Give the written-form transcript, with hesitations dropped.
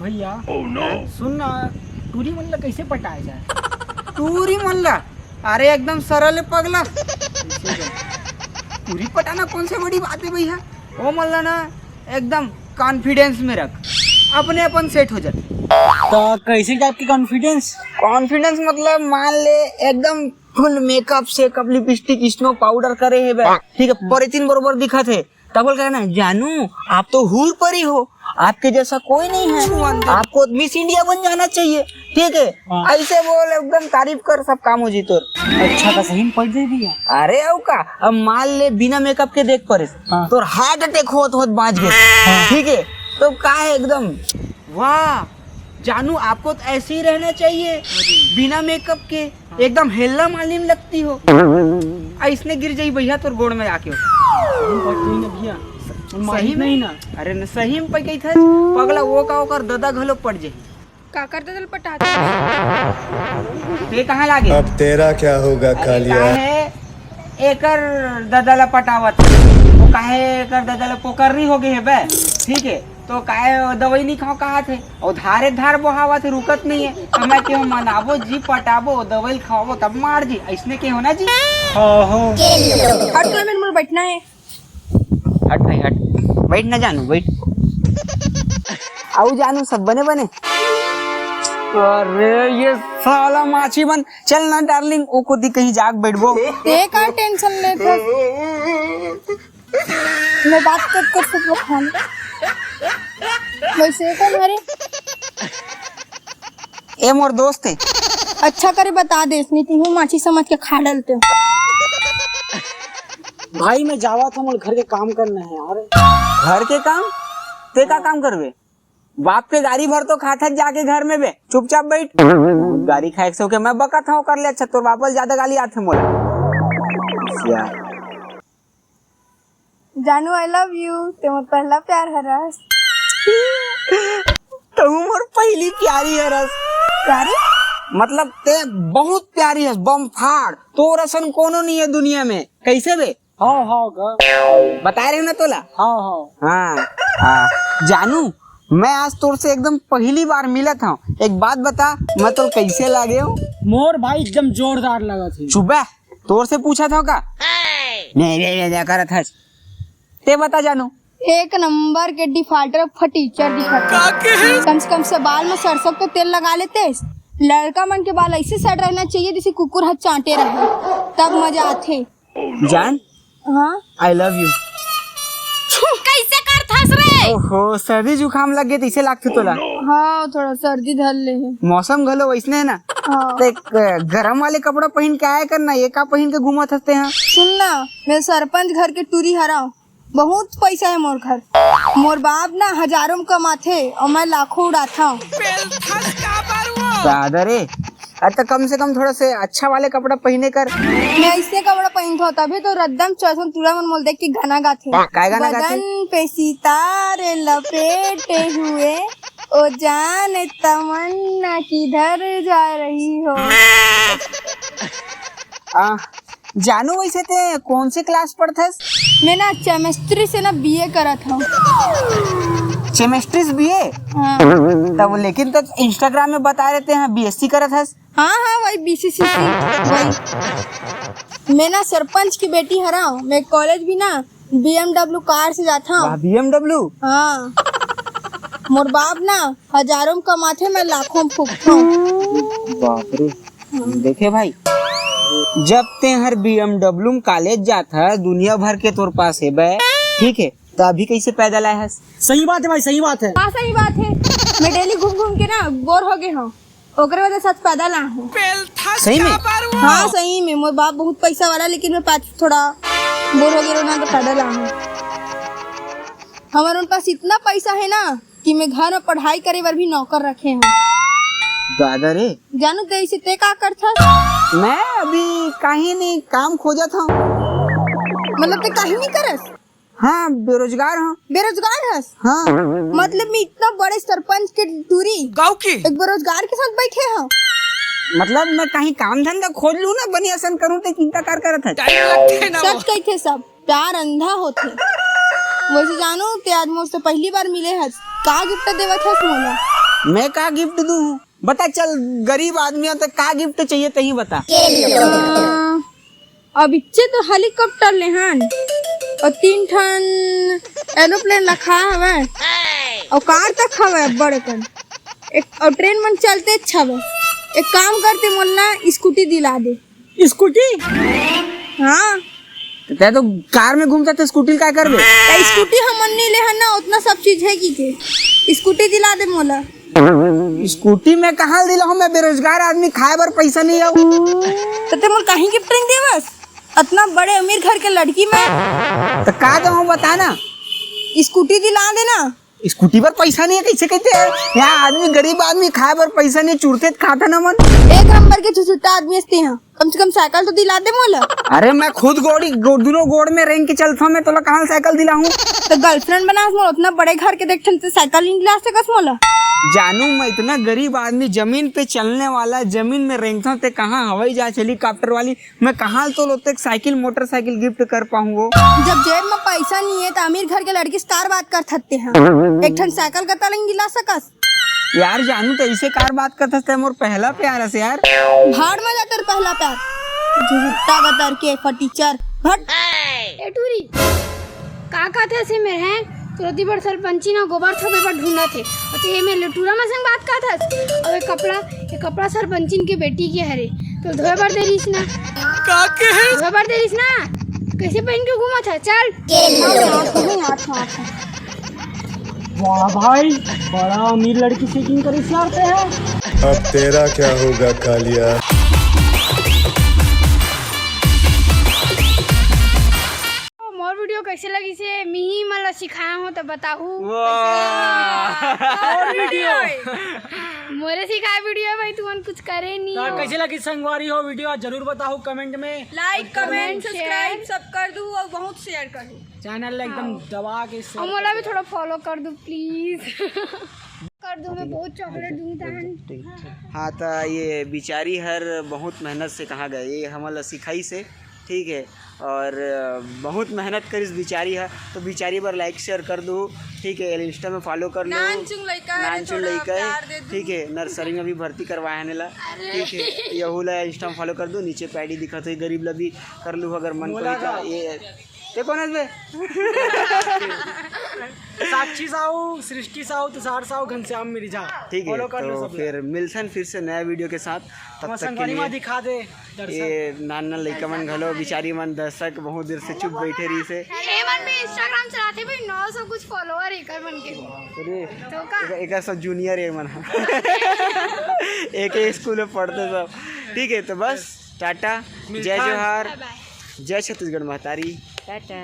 भैया सुन ना, टूरी मन ला कैसे पटाया जाए? टूरी मन ला? अरे एकदम सरल है पगला। टूरी पटाना कौन सी बड़ी बात है भैया। वो मन ला ना एकदम कॉन्फिडेंस में रख, अपने अपन सेट हो जाते। तो कैसे टाइप की कॉन्फिडेंस? कॉन्फिडेंस मतलब मान ले एकदम फुल मेकअप सेकअप लिपस्टिक स्नो पाउडर करे है बे, ठीक है, परिचिन बरोबर दिखा थे तब बोल कहना जानू आप तो हूर परी हो, आपके जैसा कोई नहीं है, आपको मिस इंडिया बन जाना चाहिए, ठीक है। ऐसे बोल एकदम तारीफ कर, सब काम हो जी तोर। अच्छा का सही में पड़ जाए भैया। अरे औ का अब मान ले बिना मेकअप के देख परे तोर हार्ट अटैक होत बाँच गए, ठीक है। तो का है एकदम वाह जानू आपको तो ऐसे ही रहना चाहिए, बिना मेकअप के एकदम हेल्ला मालिन लगती हो। ऐसने गिर जाई भैया तोर गोड़ में आके भैया सही नहीं ना। अरे न सही में पकई था पगला वो का ओकर दादा घलो पड़ जाई। काकर ददल पटाते ते कहाँ लागे? अब तेरा क्या होगा कालिया? काहे एकर दादा पटावत, वो काहे एकर दादा पोकरनी हो गए है बे, ठीक है। तो काहे दवाई नहीं खाओ कहा थे और धारे धार बहावा थे, रुकत नहीं है। तो मैं क्यों मनाबो जी, पटाबो दवाई खाओ तब मार जी, ऐसने के होना जी। हट तो मेरे मुंह बैठना है। हट भाई हट, बैठ ना जानू बैठ। आओ जानू सब बने बने। अरे ये साला माछी बन, चल ना डार्लिंग ओ को दी कहीं जाग बैठबो। ते का टेंशन लेता, मैं बात कर सब लोग खाने वैसे कौन हरे? ए मोर दोस्त है। अच्छा करे बता दे, नीति हूँ माछी समझ के खा डालते हो। भाई मैं जावा था, मोर घर के काम करना है यार। घर के काम? ते का काम करबे? बाप के गाड़ी भर तो खाता जाके घर में बे, चुपचाप बैठ। गाड़ी खाए से मैं बका था कर ले। अच्छा तोर बापल ज्यादा गाली आते मोला। जानू आई लव यू, ते मोर पहला प्यार हरस। तू मोर पहली प्यारी हरस। प्यारी मतलब ते बहुत प्यारी है, बम फाड़ तो रसन कोनो नहीं है दुनिया में। कैसे बे? हाँ हाँ का बता रहे हो ना तोला। हाँ हाँ जानू मैं आज तोर से एकदम पहली बार मिला था। एक बात बता, मैं तो कैसे लगे हो? मोर भाई एकदम जोरदार लगा थे। चुप तोर से पूछा था का? नहीं कर था। ते बता जानू। एक नंबर के डिफाल्टर फटीचर दिखाते। कम से कम से बाल में सरसों का तेल लगा लेते। लड़का मन के बाल ऐसे सेट रहना चाहिए जैसे कुकुर हाथ चांटे रहे, तब मजा आते। जान हाँ आई लव यू। कैसे करथस रे? ओहो सर्दी जुकाम लग गए इसे लागते तोला। हाँ थोड़ा सर्दी धर ले है। मौसम घलो वैसने है ना। हाँ। तो एक गरम वाले कपड़ा पहन के आया करना, ये का पहन के घूमत हंसते हैं। सुन ना, मैं सरपंच घर के टूरी हरा, बहुत पैसा है मोर घर। मोर बाप ना हजारों में कमाथे और मैं लाखों उड़ाता हूँ। रे अच्छा कम से कम थोड़ा से अच्छा वाले कपड़ा पहने कर। मैं ऐसे कपड़ा पहनता हूँ तभी तो रद्दम चौसम तुड़ा मन मोल देख के गाना गाथे। काय गाना गाथे? बदन पे सितारे लपेटे हुए, ओ जाने तमन्ना किधर जा रही हो। जानू वैसे ते कौन से क्लास पढ़थस? मैं ना केमिस्ट्री से ना बीए करा था। केमिस्ट्री से बीए? हाँ तब लेकिन तो इंस्टाग्राम में बता रहे थे हाँ बीएससी करत हस। हाँ हाँ वही बीसीसी वही। मैं ना सरपंच की बेटी हरा, मैं कॉलेज भी ना BMW कार से जाता हूँ। BMW? हाँ मोर बाप ना हजारों में कमाते, मैं लाखों में फूकता हूँ। बाप रे। देखे भाई जब ते हर BMW में कॉलेज जाता दुनिया भर के तोर पास है बे, ठीक है, तो अभी कैसे पैदल आए हस? सही बात है भाई, सही बात है। हाँ सही बात है, मैं डेली घूम घूम के ना बोर हो गए हूँ, ओकरे वजह से पैदल आ हूँ। सही में? हाँ सही में, मोर बाप बहुत पैसा वाला, लेकिन मैं थोड़ा बोर हो गया ना तो पैदल आ हूँ। हमारे पास इतना पैसा है ना कि मैं घर में पढ़ाई करे बार भी नौकर रखे हैं। दादा रे जानू ते इसे ते का करथा? मैं अभी कहीं नहीं काम खोजा था। मतलब ते कहीं नहीं करस? हाँ बेरोजगार हूँ। बेरोजगार हस? हाँ मतलब मैं इतना बड़े सरपंच के टूरी गाँव की एक बेरोजगार के साथ बैठे हैं। मतलब मैं कहीं काम धंधा खोज लूँ ना बनी असन करूँ तो चिंता कर करत है। सच कहते सब, प्यार अंधा होते। वैसे जानू ते आज मुझसे पहली बार मिले हस, का गिफ्ट देवत हस मोला? मैं का गिफ्ट दूं? बता चल, गरीब आदमी है तो का गिफ्ट चाहिए तही बता। अब इच्छे तो हेलीकॉप्टर ले हन और 3 ठन एरोप्लेन रखा हवे और कार तक हवे बड़े कन एक और ट्रेन मन चलते छवे। एक काम करते मोलना स्कूटी दिला दे। स्कूटी? हाँ ते तो कार में घूमता तो स्कूटी का करबे? तो स्कूटी हमन नहीं ले हन ना, उतना सब चीज है की के स्कूटी दिला दे मोला। स्कूटी में कहाँ दिला हूँ, मैं बेरोजगार आदमी, खाए बर पैसा नहीं है। तो ते मोल कहीं गिफ्ट नहीं दे बस इतना बड़े अमीर घर के लड़की में। तो का दो बता ना। स्कूटी दिला देना। स्कूटी पर पैसा नहीं है कैसे कहते हैं? यहाँ आदमी गरीब आदमी खाए पर पैसा नहीं, चुरते खाता ना मन। एक नंबर के छुछुट्टा आदमी हस्ते हैं, कम से कम साइकिल तो दिला दे मोला। अरे मैं खुद दोनों गोड़ में रेंग के चलता हूँ, मैं तो कहाँ साइकिल दिला हूँ? तो गर्लफ्रेंड बना मोला, उतना बड़े घर के देखते तो साइकिल नहीं दिला सकस मोला। जानू मैं इतना गरीब आदमी, जमीन पे चलने वाला, जमीन में रेंगता हूँ, कहाँ हवाई जहाज हेलीकॉप्टर वाली, मैं कहाँ तो लोग साइकिल मोटरसाइकिल गिफ्ट कर पाऊँ? जब जेब में पैसा नहीं है तो अमीर घर के लड़की कार बात कर सकते हैं, एक ठन साइकिल का तलंग दिला सकस। यार जानू तो ऐसे कार बात करता था, मोर पहला प्यार है यार। भाड़ में जाकर पहला प्यार झुट्टा बतर के फटीचर भट। ए टूरी का कहते से मेरे हैं तुरती पर सरपंची ना गोबर थोपे पर ढूंढा थे और ते में लटूरा में संग बात का था। और ये कपड़ा सरपंचिन के बेटी के हरे तो धोए बर दे रहीस ना का के है धोए बर दे रहीस ना, कैसे पहन के घूमा था? चल वाह भाई, बड़ा अमीर लड़की से किन कर इशारते हैं। अब तेरा क्या होगा कालिया? मोर वीडियो कैसे लगी से मी मला सिखाया हो तो बताहू। वीडियो मोरे सिखाया वीडियो भाई, तू कुछ करे नहीं तो हो। कैसे लगी संगवारी हो वीडियो जरूर बताओ कमेंट में। लाइक कमेंट सब्सक्राइब सब कर दूं और बहुत शेयर कर दूं। चैनल एकदम दबा के और मोला भी थोड़ा फॉलो कर दो प्लीज। कर दो, मैं बहुत चॉकलेट दूंगा। हाँ तो ये बिचारी हर बहुत मेहनत से कहा गया, ये हमारा सिखाई से, ठीक है, और बहुत मेहनत कर इस बिचारी है, तो बिचारी पर लाइक शेयर कर दो, ठीक है, इंस्टा में फॉलो कर लो। नानचुंग लइका है, ठीक है, नर्सरी में भी भर्ती करवाया ला, ठीक है, यहू ला इंस्टा में फॉलो कर दो, नीचे पैडी दिखा तो गरीब ला भी कर लूँ अगर मन को। ये कौन है? साक्षी साहू, सृष्टि साहू, तुषार साहू, घनश्याम मिर्जा, ठीक है। फॉलो कर लो तो सब। फिर मिलसन फिर से नया वीडियो के साथ, तब तक के लिए दिखा दे ये नाना लइका मन घलो बिचारी मन दर्शक बहुत देर से चुप बैठे रही से। हेमन भी इंस्टाग्राम चलाते भाई 900 कुछ फॉलोअर एकर मन के। अरे तो का एक सब जूनियर है मन एक स्कूल में पढ़ते सब, ठीक है। तो बस टाटा, जय जोहार, जय छत्तीसगढ़ महतारी, टाटा।